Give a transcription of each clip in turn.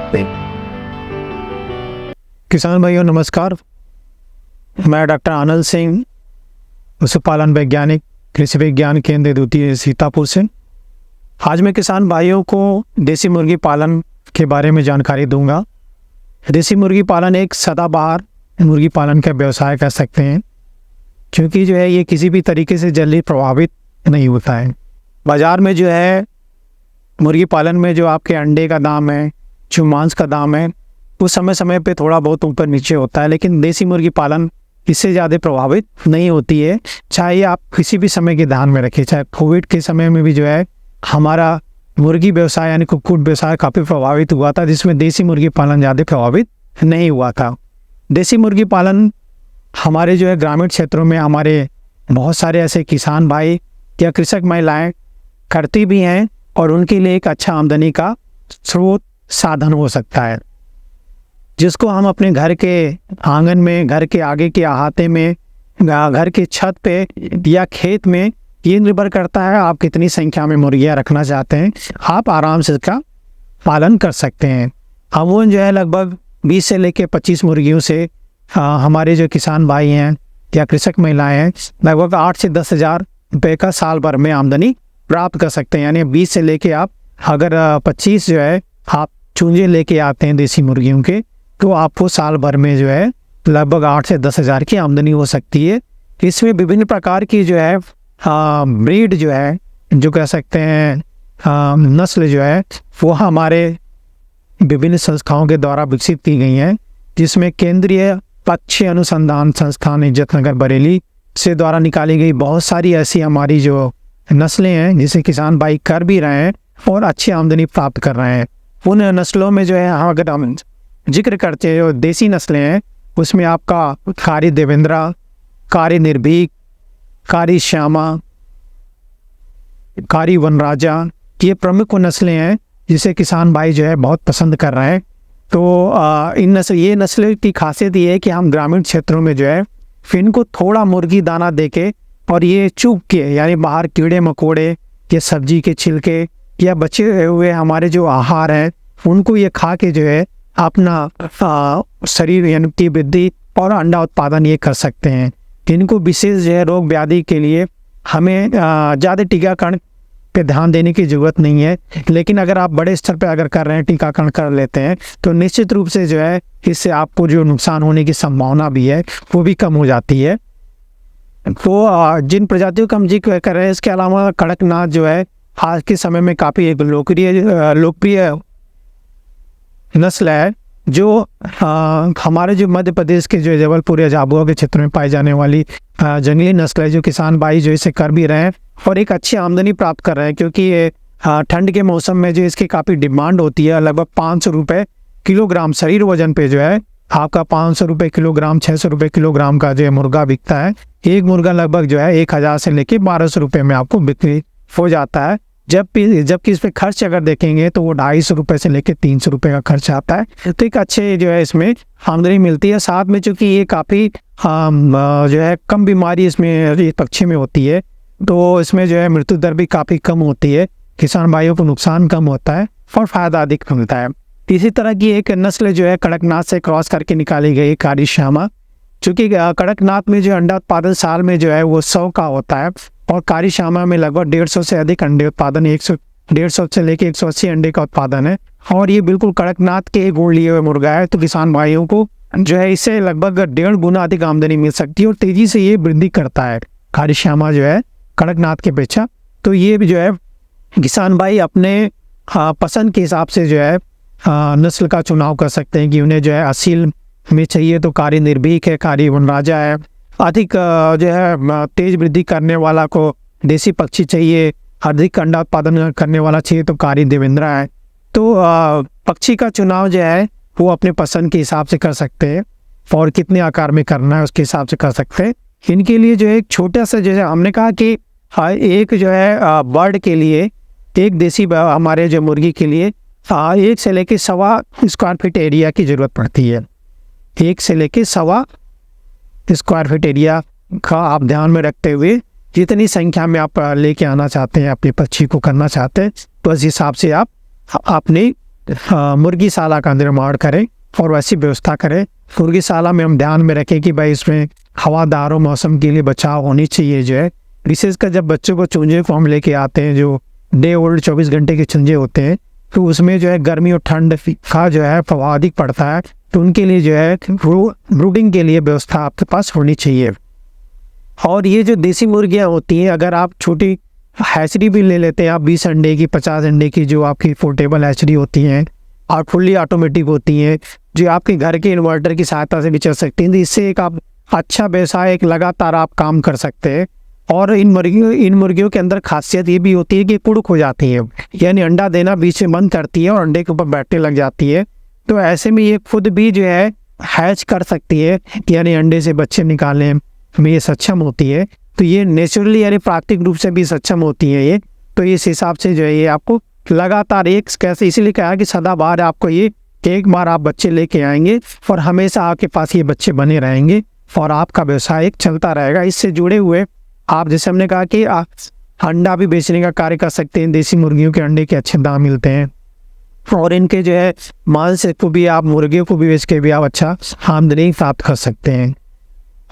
सकते हैं। किसान भाइयों नमस्कार, मैं डॉक्टर आनंद सिंह, पशुपालन वैज्ञानिक, कृषि विज्ञान केंद्र द्वितीय सीतापुर से। आज मैं किसान भाइयों को देसी मुर्गी पालन के बारे में जानकारी दूंगा। देसी मुर्गी पालन एक सदाबहार मुर्गी पालन का व्यवसाय कह सकते हैं, क्योंकि जो है ये किसी भी तरीके से जल्दी प्रभावित नहीं होता है। बाज़ार में जो है मुर्गी पालन में जो आपके अंडे का दाम है, जो मांस का दाम है, वो समय समय पे थोड़ा बहुत ऊपर नीचे होता है, लेकिन देसी मुर्गी पालन इससे ज़्यादा प्रभावित नहीं होती है। चाहे आप किसी भी समय के ध्यान में रखें, चाहे कोविड के समय में भी जो है हमारा मुर्गी व्यवसाय यानी कुक्कुट व्यवसाय काफ़ी प्रभावित हुआ था, जिसमें देसी मुर्गी पालन ज़्यादा प्रभावित नहीं हुआ था। देसी मुर्गी पालन हमारे जो है ग्रामीण क्षेत्रों में हमारे बहुत सारे ऐसे किसान भाई या कृषक महिलाएं करती भी हैं, और उनके लिए एक अच्छा आमदनी का स्रोत साधन हो सकता है, जिसको हम अपने घर के आंगन में, घर के आगे के अहाते में, घर के छत पे या खेत में, ये निर्भर करता है आप कितनी संख्या में मुर्गियाँ रखना चाहते हैं, आप आराम से इसका पालन कर सकते हैं। अमूमन जो है लगभग 20 से लेकर 25 मुर्गियों से हमारे जो किसान भाई हैं या कृषक महिलाएं हैं लगभग 8 से 10 हज़ार रुपये का साल भर में आमदनी प्राप्त कर सकते हैं। यानी 20 से लेके आप अगर 25 जो है आप चूंजे लेके आते हैं देसी मुर्गियों के, तो आपको साल भर में जो है लगभग 8 से 10 हज़ार की आमदनी हो सकती है। इसमें विभिन्न प्रकार की जो है ब्रीड जो है, जो कह सकते हैं नस्ल जो है, वो हमारे विभिन्न संस्थाओं के द्वारा विकसित की गई हैं, जिसमें केंद्रीय पक्षी अनुसंधान संस्थान इज्जतनगर बरेली से द्वारा निकाली गई बहुत सारी ऐसी हमारी जो नस्लें हैं, जिसे किसान भाई कर भी रहे हैं और अच्छी आमदनी प्राप्त कर रहे हैं। उन नस्लों में जो है अगर हम जिक्र करते हैं जो देसी नस्लें हैं, उसमें आपका कारी देवेंद्रा, कारी निर्भीक, कारी श्यामा, कारी वनराजा, ये प्रमुख नस्लें हैं जिसे किसान भाई जो है बहुत पसंद कर रहे हैं। तो ये नस्ल की खासियत ये है कि हम ग्रामीण क्षेत्रों में जो है इनको थोड़ा मुर्गी दाना देके और ये चुग के, यानी बाहर कीड़े मकोड़े या सब्जी के छिलके या बचे हुए हमारे जो आहार हैं, उनको ये खा के जो है अपना शरीर यानी की वृद्धि और अंडा उत्पादन ये कर सकते हैं। इनको विशेष जो है रोग व्याधि के लिए हमें ज़्यादा टीकाकरण पे ध्यान देने की ज़रूरत नहीं है, लेकिन अगर आप बड़े स्तर पे अगर कर रहे हैं, टीकाकरण कर लेते हैं, तो निश्चित रूप से जो है इससे आपको जो नुकसान होने की संभावना भी है वो भी कम हो जाती है। तो जिन प्रजातियों का हम जिक्र कर रहे हैं, इसके अलावा कड़कनाथ जो है आज के समय में काफ़ी एक लोकप्रिय नस्ल है, जो हमारे जो मध्य प्रदेश के जो जबलपुर या झाबुआ के क्षेत्र में पाई जाने वाली जंगली नस्ल है, जो किसान भाई जो इसे कर भी रहे हैं और एक अच्छी आमदनी प्राप्त कर रहे हैं, क्योंकि ये ठंड के मौसम में जो इसकी काफ़ी डिमांड होती है। लगभग 500 रुपये किलोग्राम शरीर वजन पे जो है आपका 500 रुपये किलोग्राम, 600 रुपये किलोग्राम का जो है मुर्गा बिकता है। एक मुर्गा लगभग जो है 1000 से लेके 1200 रुपये में आपको बिक्री हो जाता है। जबकि इस पे खर्च अगर देखेंगे तो वो 250 रुपये से लेके 300 रुपये का खर्च आता है। तो एक अच्छे जो है इसमें आमदनी मिलती है। साथ में चूँकि ये काफ़ी जो है कम बीमारी इसमें पक्षी में होती है, तो इसमें जो है मृत्यु दर भी काफ़ी कम होती है, किसान भाइयों को नुकसान कम होता है और फ़ायदा अधिक मिलता है। इसी तरह की एक नस्ल जो है कड़कनाथ से क्रॉस करके निकाली गई कारी श्यामा, चूँकि कड़कनाथ में जो अंडा उत्पादन साल में जो है वो 100 का होता है, और कारी श्यामा में लगभग 150 से अधिक अंडे उत्पादन, 150 से लेके 180 अंडे का उत्पादन है, और ये बिल्कुल कड़कनाथ के गुण लिए हुए मुर्गा है। तो किसान भाइयों को जो है इससे लगभग 1.5 गुना अधिक आमदनी मिल सकती है और तेज़ी से ये वृद्धि करता है कारी श्यामा जो है कड़कनाथ के अपेक्षा। तो ये भी जो है किसान भाई अपने पसंद के हिसाब से जो है नस्ल का चुनाव कर सकते हैं कि उन्हें जो है असील में चाहिए तो कारी निर्भीक है, कारी वनराजा है। अधिक जो है तेज वृद्धि करने वाला को देसी पक्षी चाहिए, अधिक अंडा उत्पादन करने वाला चाहिए तो कारी देवेंद्रा है। तो पक्षी का चुनाव जो है वो अपने पसंद के हिसाब से कर सकते हैं, और कितने आकार में करना है उसके हिसाब से कर सकते हैं। इनके लिए जो है एक छोटा सा, जैसे हमने कहा कि एक जो है बर्ड के लिए, एक देसी हमारे जो मुर्गी के लिए 1 से लेके 1.25 स्क्वायर फीट एरिया की ज़रूरत पड़ती है। 1 से लेके 1.25 स्क्वायर फीट एरिया का आप ध्यान में रखते हुए जितनी संख्या में आप लेके आना चाहते हैं, अपने पक्षी को करना चाहते हैं, तो इस हिसाब से आप अपनी मुर्गीशाला का निर्माण करें और वैसी व्यवस्था करें। मुर्गीशाला में हम ध्यान में रखें कि भाई इसमें हवादार और मौसम के लिए बचाव होनी चाहिए जो है। विशेषकर जब बच्चों को चूजे को हम लेके आते हैं, जो डे ओल्ड 24 घंटे के चूजे होते हैं, तो उसमें जो है गर्मी और ठंड का जो है प्रभाव अधिक पड़ता है। तो उनके लिए जो है ब्रूडिंग के लिए व्यवस्था आपके पास होनी चाहिए। और ये जो देसी मुर्गियाँ होती हैं, अगर आप छोटी हैचरी भी ले लेते हैं आप 20 अंडे की 50 अंडे की, जो आपकी पोर्टेबल हैचरी होती हैं और फुल्ली ऑटोमेटिक होती हैं, जो आपके घर के इन्वर्टर की सहायता से भी चल सकती हैं, तो इससे एक आप अच्छा व्यवसाय, एक लगातार आप काम कर सकते हैं। और इन मुर्गियों के अंदर खासियत ये भी होती है कि कुड़क हो जाती है, यानी अंडा देना बीच में बंद करती है और अंडे के ऊपर बैठने लग जाती है। तो ऐसे में ये खुद भी जो है हैच कर सकती है, यानी अंडे से बच्चे निकालने में ये सक्षम होती है। तो ये नेचुरली यानी प्राकृतिक रूप से भी सक्षम होती है ये। तो इस हिसाब से जो है ये आपको लगातार एक कैसे, इसीलिए कहा कि सदाबहार आपको ये एक बार आप बच्चे लेके आएंगे और हमेशा आपके पास ये बच्चे बने रहेंगे और आपका व्यवसाय एक चलता रहेगा। इससे जुड़े हुए आप, जैसे हमने कहा कि अंडा भी बेचने का कार्य कर सकते हैं। देसी मुर्गियों के अंडे के अच्छे दाम मिलते हैं और इनके जो है मांस को भी आप, मुर्गियों को भी बेच के भी आप अच्छा आमदनी प्राप्त कर सकते हैं।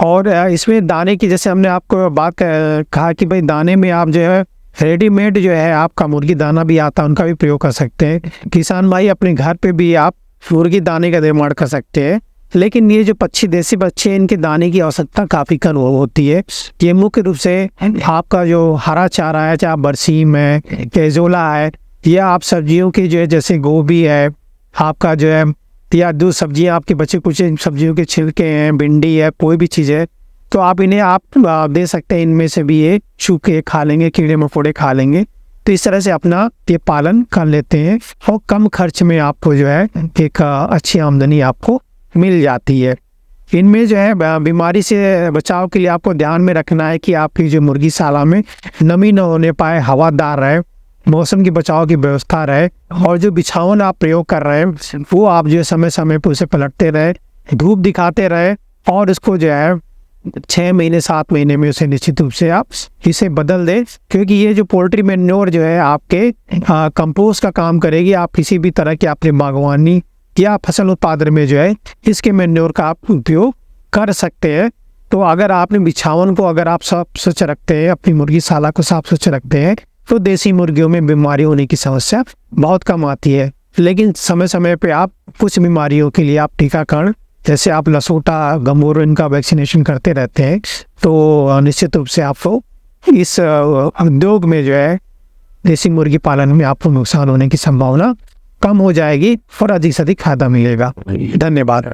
और इसमें दाने की, जैसे हमने आपको बात कहा कि भाई दाने में आप जो है रेडीमेड जो है आपका मुर्गी दाना भी आता है, उनका भी प्रयोग कर सकते हैं। किसान भाई अपने घर पे भी आप मुर्गी दाने का निर्माण कर सकते हैं। लेकिन ये जो देसी पक्षी हैं, इनके दाने की आवश्यकता काफ़ी कम होती है। ये मुख्य रूप से आपका जो हरा चारा है, चाहे बरसीम है, केजोला है, या आप सब्जियों की जो है जैसे गोभी है आपका जो है, या दो सब्जियां आपके बचे कुछ सब्जियों के छिलके हैं, भिंडी है, कोई भी चीज़ है, तो आप इन्हें आप दे सकते हैं। इनमें से भी ये सूखे खा लेंगे, कीड़े मकोड़े खा लेंगे। तो इस तरह से अपना ये पालन कर लेते हैं और कम खर्च में आपको जो है एक अच्छी आमदनी आपको मिल जाती है। इनमें जो है बीमारी से बचाव के लिए आपको ध्यान में रखना है कि आपकी जो मुर्गीशाला में नमी न होने पाए, हवादार रहे, मौसम की बचाव की व्यवस्था रहे, और जो बिछावन आप प्रयोग कर रहे हैं वो आप जो समय समय पर उसे पलटते रहे, धूप दिखाते रहे, और इसको जो है 6 महीने 7 महीने में उसे निश्चित रूप से आप इसे बदल दें। क्योंकि ये जो पोल्ट्री मैन्योर जो है आपके कंपोस्ट का काम करेगी। आप किसी भी तरह की अपनी बागवानी या फसल उत्पादन में जो है इसके मैन्योर का आप उपयोग कर सकते हैं। तो अगर आपने बिछावन को अगर आप साफ स्वच्छ रखते हैं, अपनी मुर्गीशाला को साफ स्वच्छ रखते हैं, तो देसी मुर्गियों में बीमारी होने की समस्या बहुत कम आती है। लेकिन समय समय पे आप कुछ बीमारियों के लिए आप टीकाकरण, जैसे आप लसोटा, गंभीर, इनका वैक्सीनेशन करते रहते हैं, तो निश्चित रूप से आपको इस उद्योग में जो है देसी मुर्गी पालन में आपको नुकसान होने की संभावना कम हो जाएगी और अधिक से अधिक फायदा मिलेगा। धन्यवाद।